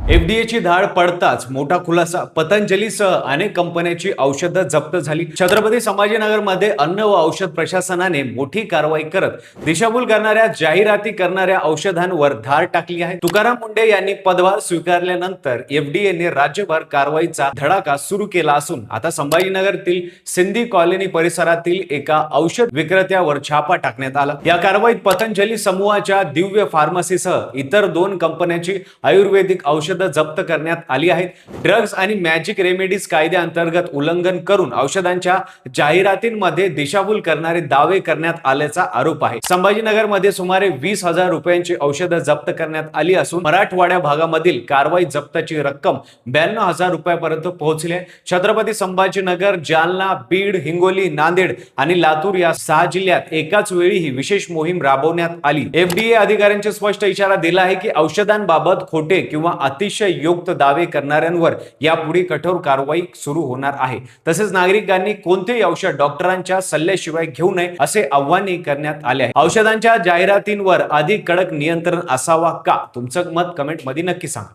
एफडीएची धाड पडताच मोठा खुलासा, पतंजलीसह अनेक कंपन्यांची औषधं जप्त झाली. छत्रपती संभाजीनगरमध्ये अन्न व औषध प्रशासनाने मोठी कारवाई करत दिशाभूल करणाऱ्या, जाहिराती करणाऱ्या औषधांवर धाड टाकली आहे. तुकाराम मुंढे यांनी पदभार स्वीकारल्यानंतर एफडीएने राज्यभर कारवाईचा धडाका सुरू केला असून आता संभाजीनगरतील सिंधी कॉलनी परिसरातील एका औषध विक्रेत्यावर छापा टाकण्यात आला. या कारवाईत पतंजली समूहाच्या दिव्य फार्मसीसह इतर 2 कंपन्यांची आयुर्वेदिक औषध जप्त करण्यात आली आहेत. ड्रग्ज आणि मॅजिक रेमेडीज कायद्याअंतर्गत उल्लंघन करून औषधांच्या जाहिरातींमध्ये दिशाभूल करणारे दावे करण्यात आल्याचा आरोप आहे. संभाजीनगरमध्ये सुमारे 20,000 रुपयांची औषधं जप्त करण्यात आली असून मराठवाड्या भागामधील कारवाई जप्ताची रक्कम 92,000 रुपयापर्यंत पोहोचली आहे. छत्रपती संभाजीनगर, जालना, बीड, हिंगोली, नांदेड आणि लातूर या 6 जिल्ह्यात एकाच वेळी ही विशेष मोहीम राबवण्यात आली. एफडीए अधिकाऱ्यांचे स्पष्ट इशारा दिला आहे की औषधांबाबत खोटे किंवा अतिशय युक्त दावे करणाऱ्यांवर यापुढे कठोर कारवाई सुरू होणार आहे. तसेच नागरिकांनी कोणतेही औषध डॉक्टरांच्या सल्ल्याशिवाय घेऊ नये असे आवाहनही करण्यात आले आहे. औषधांच्या जाहिरातींवर अधिक कडक नियंत्रण असावा का? तुमचं मत कमेंट मध्ये नक्की सांगा.